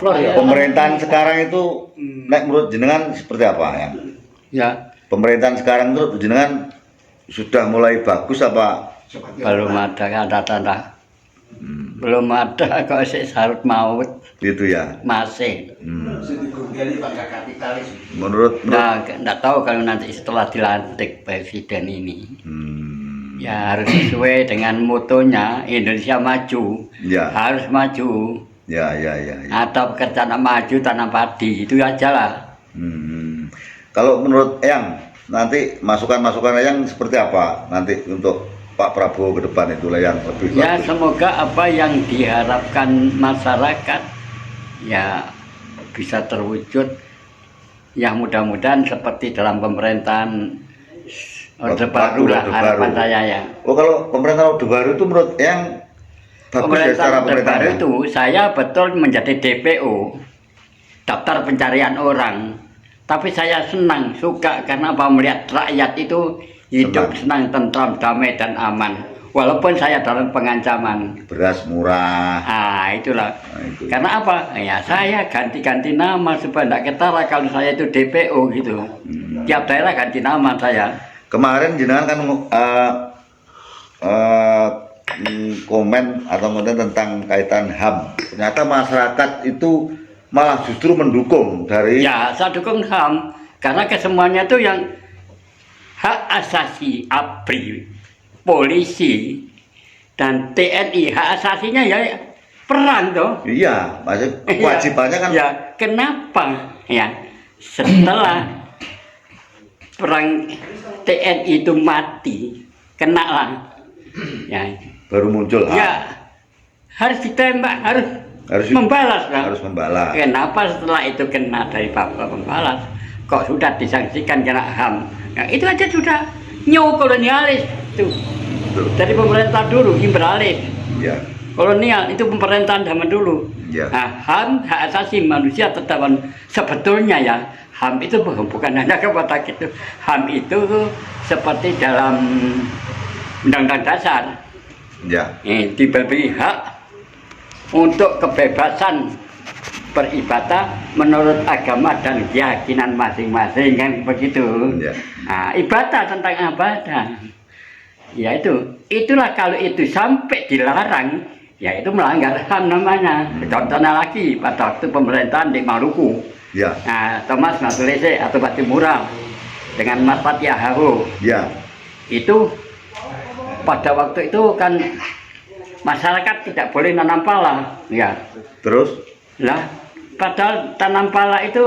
Pemerintahan sekarang itu menurut jenengan seperti apa ya? Ya, Pemerintahan sekarang itu jenengan sudah mulai bagus apa? belum ada tanda. Belum ada kok syarat maut Gitu ya. masih. Menurut Nah, nggak tahu kalau nanti setelah dilantik presiden ini. Ya harus sesuai dengan motonya Indonesia maju. Ya. Harus maju. Ya. Atau pekerjaan maju tanam padi itu aja lah. Kalau menurut Eyang nanti masukan-masukan Eyang seperti apa nanti untuk Pak Prabowo ke depan itu yang lebih Ya bagus? semoga apa yang diharapkan masyarakat ya bisa terwujud. Ya mudah-mudahan seperti dalam pemerintahan Orde Baru lah harapan saya ya. Oh, kalau pemerintahan Orde Baru itu menurut Eyang bagus ya secara Pemerintahan Orde Baru pemerintahan? itu saya betul menjadi DPO, daftar pencarian orang. Tapi saya senang, suka karena apa melihat rakyat itu hidup senang, tentram, damai dan aman. Walaupun saya dalam pengancaman. Beras murah. Itulah. Nah, itu. Karena apa? Ya saya ganti-ganti nama supaya tidak ketara kalau saya itu DPO gitu. Tiap daerah ganti nama saya. Kemarin jenengan kan komen atau kemudian tentang kaitan HAM. Ternyata masyarakat itu malah justru mendukung dari Ya saya dukung HAM karena kesemuanya itu yang hak asasi ABRI, polisi dan TNI hak asasinya ya perang toh. iya, maksud kewajibannya kan Ya kenapa ya setelah perang TNI itu mati kena lah ya baru muncul HAM. ya harus ditembak harus Harus membalas kan? harus membalas. Kenapa setelah itu kena dari Bapak membalas kok sudah disangsikan kena HAM? Ya, itu aja sudah kolonialis itu dari pemerintah dulu imperialis. Ya. Kolonial itu pemerintahan zaman dulu. Ya. Nah, HAM hak asasi manusia tetap sebetulnya ya HAM itu bukan hanya kepada gitu. HAM itu seperti dalam Undang-Undang Dasar Ya. diberi hak untuk kebebasan beribadah menurut agama dan keyakinan masing-masing kan begitu. Ya. Nah, ibadah tentang ibadah. Ya itulah kalau itu sampai dilarang, ya itu melanggar HAM namanya. Contohnya lagi pada waktu pemerintahan di Maluku. Ya. Nah, Thomas Matulese atau Batimura dengan Mas Patiahaho. Ya. Itu pada waktu itu kan masyarakat tidak boleh nanam pala, ya. Terus Lah, padahal tanam pala itu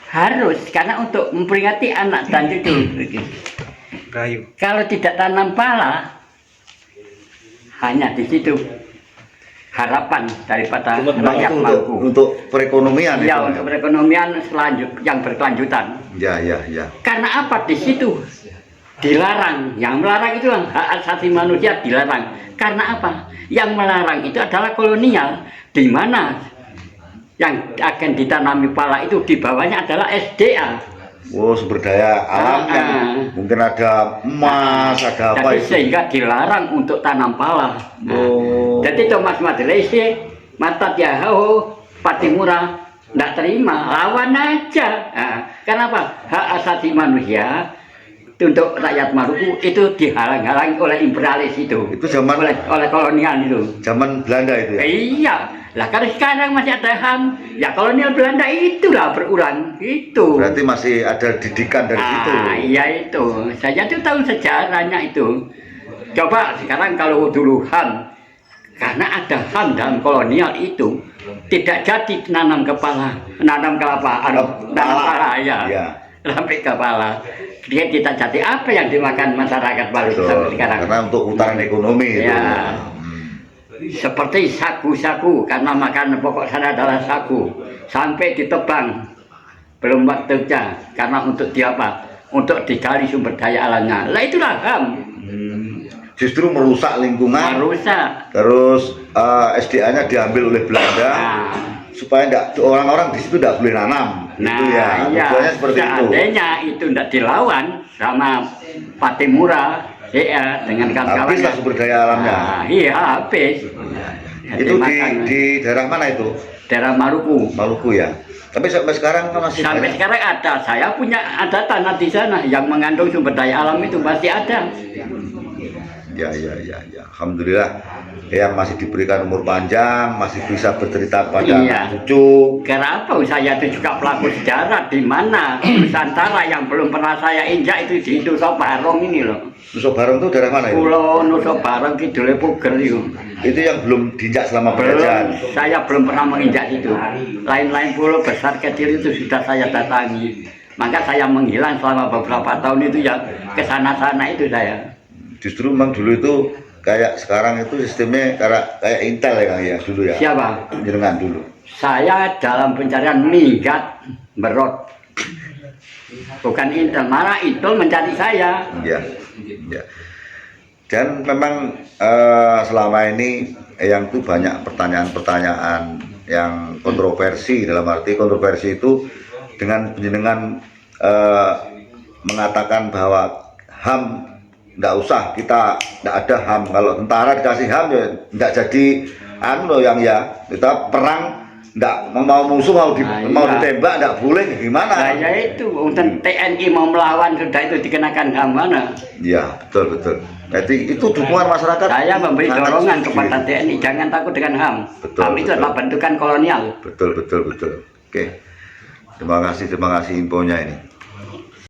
harus karena untuk memperingati anak dan cucu. Kalau tidak tanam pala, hanya di situ harapan daripada rakyat mampu. untuk perekonomian Ya, itu. untuk perekonomian yang berkelanjutan. Ya. Karena apa di situ dilarang? Yang melarang itu hak asasi manusia dilarang. Karena apa? Yang melarang itu adalah kolonial, di mana yang akan ditanami pala itu di bawahnya adalah SDA. Oh, sumber daya alam yang mungkin ada emas, ada apa Jadi itu. sehingga dilarang untuk tanam pala. Oh. Jadi Thomas Matulese, Mata Tiahaho, Patimura tidak terima, lawan aja. Kenapa? Hak asasi manusia untuk rakyat Maluku itu dihalang-halangi oleh imperialis itu. Itu zaman oleh kolonial itu. zaman Belanda itu ya. Iya, lah kalau sekarang masih ada HAM, ya kolonial Belanda itulah berulang itu. Berarti masih ada didikan dari situ. Iya itu. Saya tuh tahu sejarahnya itu. Coba sekarang kalau dulu HAM, karena ada HAM dalam kolonial itu tidak jadi nanam kelapa, nanam pala ya. Iya. Sampai kepala. Dia tidak jadi apa yang dimakan masyarakat Maluku sampai sekarang. Karena untuk putaran ekonomi itu. Ya. Seperti sagu-sagu karena makanan pokok sana adalah sagu sampai ditebang belum waktunya karena untuk diapa? Untuk digali sumber daya alamnya. Lah itulah HAM. Justru merusak lingkungan. Merusak. Terus SDA-nya diambil oleh Belanda supaya orang-orang di situ tidak boleh nanam. Itu ya. Iya. Tujuannya seperti itu. Seandainya itu tidak dilawan sama Patimura, dengan kawan-kawan. Habislah sumber daya alamnya. Iya habis. Itu di daerah mana itu? daerah Maluku. Maluku ya. Tapi sampai sekarang kan masih Sampai banyak. sekarang ada, saya punya ada tanah di sana yang mengandung sumber daya alam itu masih ada. Ya. Alhamdulillah yang masih diberikan umur panjang, masih bisa bercerita kepada Iya. anak cucu. Karena apa? Saya itu juga pelaku sejarah di mana Nusantara yang belum pernah saya injak itu di Nusa Barong ini loh. Nusa Barong itu daerah mana itu? Pulau Nusa Barong Kidul Puger itu. Itu yang belum diinjak selama Belum, penjajahan. saya belum pernah menginjak itu. Lain-lain pulau besar kecil itu sudah saya datangi. Maka saya menghilang selama beberapa tahun itu ya ke sana-sana itu saya. Justru memang dulu itu kayak sekarang itu sistemnya kayak Intel ya Kang ya dulu ya. Siapa? Jenengan dulu. Saya dalam pencarian minggat berot. Bukan Intel, malah Intel mencari saya. Ya. Dan memang selama ini yang itu banyak pertanyaan-pertanyaan yang kontroversi, dalam arti kontroversi itu dengan penjenengan mengatakan bahwa HAM nggak usah, kita nggak ada HAM, kalau tentara dikasih HAM ya nggak jadi loh yang ya kita perang nggak mau musuh mau ditembak nggak boleh gimana? Saya itu untuk TNI mau melawan sudah itu dikenakan HAM mana? Ya betul. Jadi itu dukungan masyarakat. Saya memberi sangat dorongan setuju. kepada TNI jangan takut dengan HAM. Betul, HAM itu adalah bentukan kolonial. Betul. Oke. Terima kasih infonya ini.